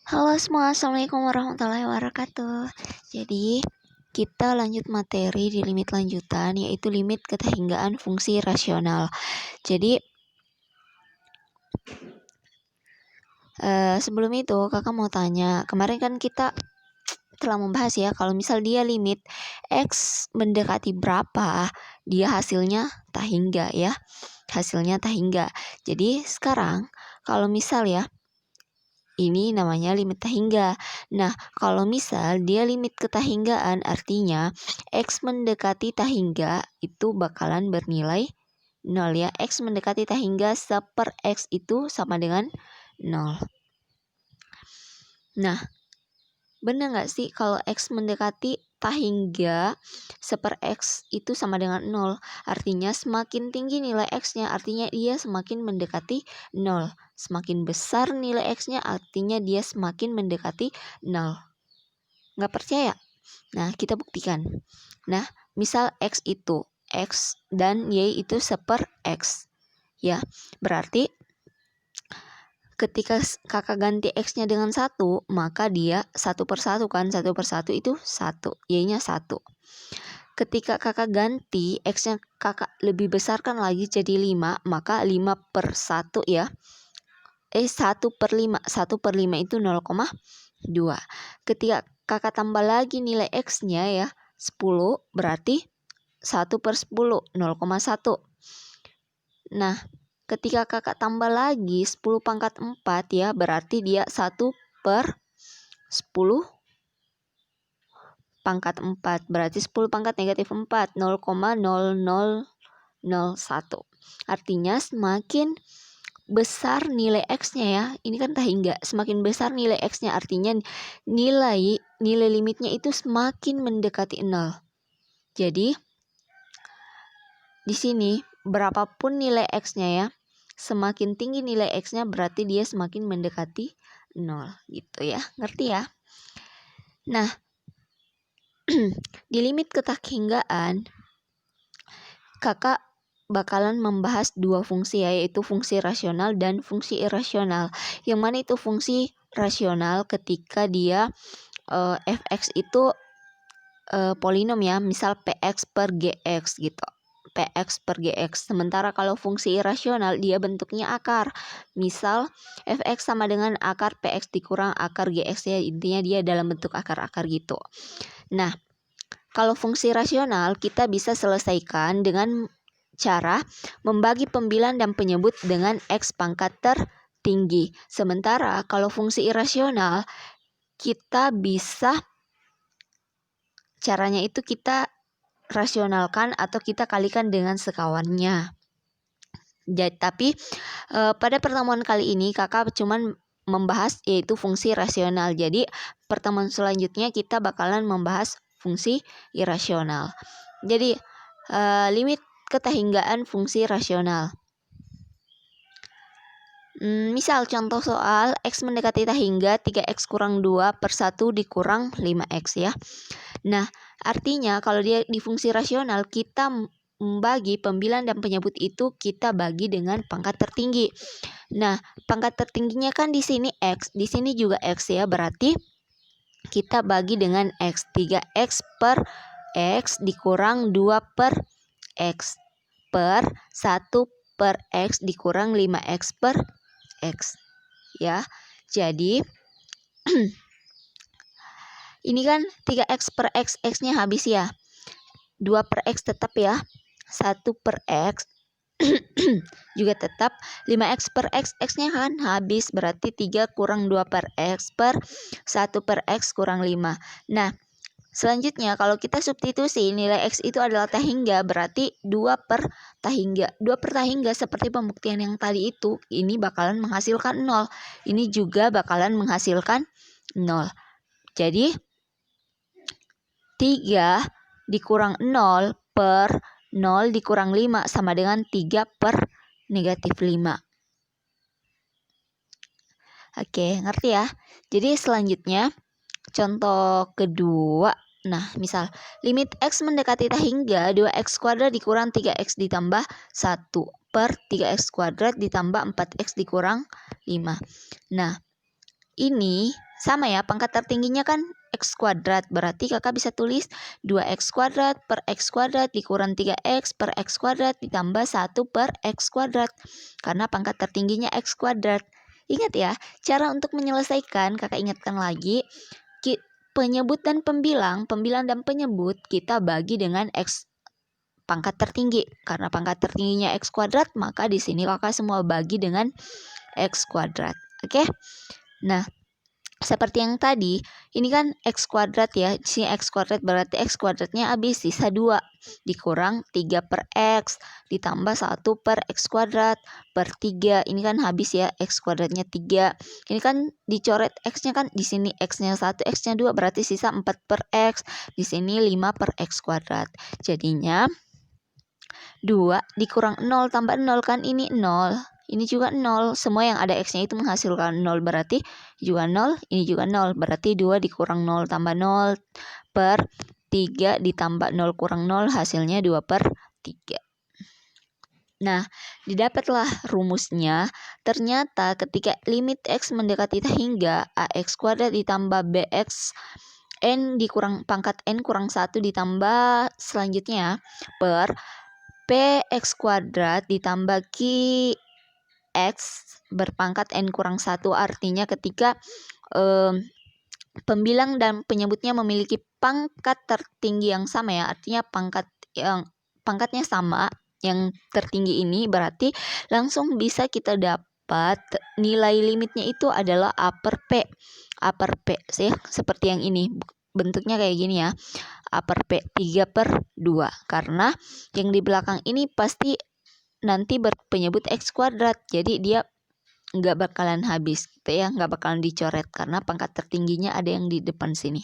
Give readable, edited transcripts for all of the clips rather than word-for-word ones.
Halo semua, Assalamualaikum warahmatullahi wabarakatuh. Jadi, kita lanjut materi di limit lanjutan, yaitu limit ketahinggaan fungsi rasional. Jadi, sebelum itu kakak mau tanya, kemarin kan kita telah membahas ya, kalau misal dia limit X mendekati berapa, dia hasilnya tahingga ya. Hasilnya tahingga. Jadi, sekarang kalau misal ya, ini namanya limit tahingga. Nah, kalau misal dia limit ketahinggaan, artinya X mendekati tahingga itu bakalan bernilai 0 ya. X mendekati tahingga seper X itu sama dengan 0. Nah, benar nggak sih kalau X mendekati tahingga seper X itu sama dengan 0? Artinya semakin tinggi nilai X-nya, artinya dia semakin mendekati 0. Semakin besar nilai X-nya, artinya dia semakin mendekati 0. Nggak percaya? Nah, kita buktikan. Nah, misal X itu X dan Y itu seper X. Ya, berarti ketika kakak ganti X-nya dengan 1, maka dia 1/1 kan. 1/1 itu 1, Y-nya 1. Ketika kakak ganti X-nya kakak lebih besarkan lagi jadi 5, maka 5/1 ya. 1/5. 1/5 itu 0,2. Ketika kakak tambah lagi nilai X-nya ya, 10, berarti 1/10, 0,1. Nah, ketika kakak tambah lagi 10 pangkat 4 ya, berarti dia 1/10 pangkat 4. Berarti 10 pangkat negatif 4, 0,0001. Artinya semakin besar nilai X-nya ya, ini kan tahingga, semakin besar nilai X-nya artinya nilai limitnya itu semakin mendekati 0. Jadi di sini berapapun nilai X-nya ya, semakin tinggi nilai X-nya berarti dia semakin mendekati 0 gitu ya. Ngerti ya? Nah, di limit ketahinggaan kakak bakalan membahas dua fungsi ya, yaitu fungsi rasional dan fungsi irasional. Yang mana itu fungsi rasional ketika dia fx itu polinom ya, misal px per gx gitu. Px per gx. Sementara kalau fungsi irasional dia bentuknya akar. Misal fx sama dengan akar px dikurang akar gx ya, intinya dia dalam bentuk akar-akar gitu. Nah, kalau fungsi rasional kita bisa selesaikan dengan cara membagi pembilang dan penyebut dengan X pangkat tertinggi. Sementara kalau fungsi irasional kita bisa caranya itu kita rasionalkan atau kita kalikan dengan sekawannya. Jadi, tapi pada pertemuan kali ini kakak cuman membahas yaitu fungsi rasional. Jadi pertemuan selanjutnya kita bakalan membahas fungsi irasional. Jadi limit ketahinggaan fungsi rasional. Misal contoh soal X mendekati tahingga 3X kurang 2/1 dikurang 5X ya. Nah, artinya kalau dia di fungsi rasional kita membagi pembilang dan penyebut itu kita bagi dengan pangkat tertinggi. Nah, pangkat tertingginya kan di sini X, di sini juga X ya, berarti kita bagi dengan X. 3X per X dikurang 2/X per 1/X dikurang 5X per X ya. Jadi ini kan 3X per X, X-nya habis ya. 2/X tetap ya. 1/X juga tetap. 5X per X, X-nya kan habis, berarti 3 kurang 2/X per 1/X kurang 5. Nah, selanjutnya kalau kita substitusi nilai X itu adalah tahingga, berarti 2/tahingga. 2/tahingga seperti pembuktian yang tadi itu, ini bakalan menghasilkan 0. Ini juga bakalan menghasilkan 0. Jadi 3 dikurang 0 per 0 dikurang 5 sama dengan 3/-5. Oke, ngerti ya? Jadi selanjutnya contoh kedua. Nah, misal limit X mendekati tahingga 2X kuadrat dikurang 3X ditambah 1 per 3X kuadrat ditambah 4X dikurang 5. Nah, ini sama ya, pangkat tertingginya kan X kuadrat, berarti kakak bisa tulis 2X kuadrat per X kuadrat dikurang 3X per X kuadrat ditambah 1 per X kuadrat, karena pangkat tertingginya X kuadrat. Ingat ya, cara untuk menyelesaikan, kakak ingatkan lagi, penyebut dan pembilang dan penyebut kita bagi dengan X pangkat tertinggi. Karena pangkat tertingginya X kuadrat, maka di sini kakak semua bagi dengan X kuadrat. Oke? Nah, seperti yang tadi, ini kan X kuadrat ya, sini X kuadrat berarti X kuadratnya habis, sisa 2, dikurang 3 per X, ditambah 1 per X kuadrat, per 3, ini kan habis ya, X kuadratnya 3, ini kan dicoret X-nya kan, di sini X-nya 1, X-nya 2, berarti sisa 4 per X, di sini 5 per X kuadrat, jadinya 2 dikurang 0 tambah 0 kan, ini 0. Ini juga 0, semua yang ada X-nya itu menghasilkan 0, berarti juga 0, ini juga 0, berarti 2 dikurang 0 tambah 0 per 3 ditambah 0 kurang 0, hasilnya 2 per 3. Nah, didapatlah rumusnya, ternyata ketika limit X mendekati hingga AX kuadrat ditambah BX N dikurang pangkat N kurang 1 ditambah selanjutnya per PX kuadrat ditambah QX berpangkat N kurang 1, artinya ketika pembilang dan penyebutnya memiliki pangkat tertinggi yang sama ya, artinya pangkatnya sama, yang tertinggi ini berarti langsung bisa kita dapat nilai limitnya itu adalah A per P ya, seperti yang ini bentuknya kayak gini ya, A per P 3 per 2, karena yang di belakang ini pasti nanti berpenyebut X kuadrat, jadi dia nggak bakalan habis gitu ya, nggak bakalan dicoret karena pangkat tertingginya ada yang di depan sini.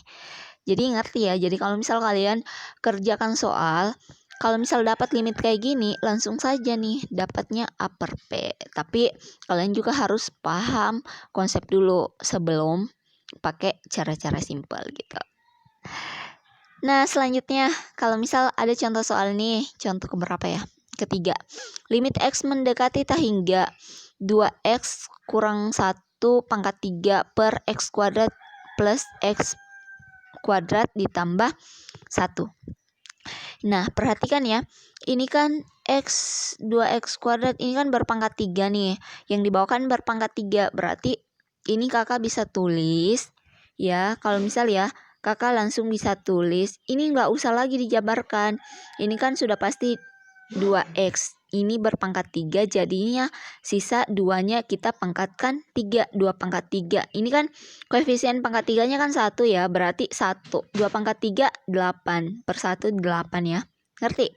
Jadi ngerti ya, jadi kalau misal kalian kerjakan soal, kalau misal dapat limit kayak gini, langsung saja nih dapatnya A per P, tapi kalian juga harus paham konsep dulu sebelum pakai cara-cara simpel gitu. Nah, selanjutnya kalau misal ada contoh soal nih, contoh keberapa ya? Ketiga. Limit X mendekati tak hingga 2X kurang 1 pangkat 3 per X kuadrat plus X kuadrat ditambah 1. Nah, perhatikan ya. Ini kan X 2X kuadrat ini kan berpangkat 3 nih. Yang di bawah kan berpangkat 3. Berarti ini kakak bisa tulis ya, kalau misal ya kakak langsung bisa tulis, ini nggak usah lagi dijabarkan, ini kan sudah pasti 2X, ini berpangkat 3, jadinya sisa 2-nya kita pangkatkan 3, 2 pangkat 3, ini kan koefisien pangkat 3-nya kan 1 ya, berarti 1, 2 pangkat 3, 8, per 1, 8 ya, ngerti?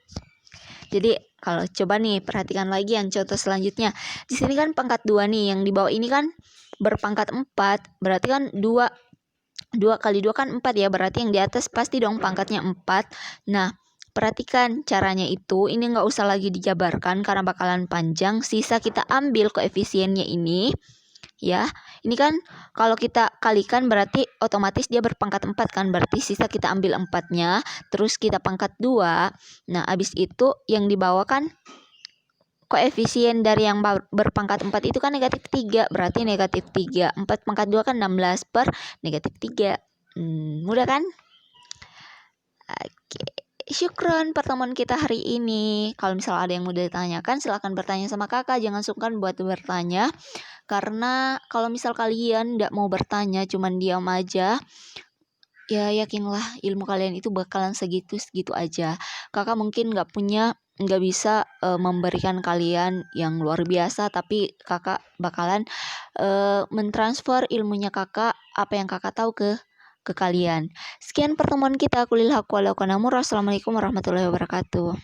Jadi kalau coba nih perhatikan lagi yang contoh selanjutnya, di sini kan pangkat 2 nih, yang di bawah ini kan berpangkat 4, berarti kan 2 kali 2 kan 4 ya, berarti yang di atas pasti dong pangkatnya 4. Nah, perhatikan caranya itu, ini nggak usah lagi dijabarkan karena bakalan panjang, sisa kita ambil koefisiennya ini ya. Ini kan kalau kita kalikan berarti otomatis dia berpangkat 4 kan, berarti sisa kita ambil 4-nya, terus kita pangkat 2. Nah, habis itu yang di bawah kan koefisien dari yang berpangkat 4 itu kan negatif 3, berarti negatif 3. 4 pangkat 2 kan 16 per negatif 3. Mudah kan? Oke. Syukron pertemuan kita hari ini. Kalau misalnya ada yang mau ditanyakan, silahkan bertanya sama kakak. Jangan sungkan buat bertanya. Karena kalau misal kalian nggak mau bertanya, cuman diam aja, ya yakinlah ilmu kalian itu bakalan segitu aja. Kakak mungkin nggak bisa memberikan kalian yang luar biasa, tapi kakak bakalan mentransfer ilmunya kakak, apa yang kakak tahu ke kalian. Sekian pertemuan kita. Kulil haq wal qanamur. Assalamualaikum warahmatullahi wabarakatuh.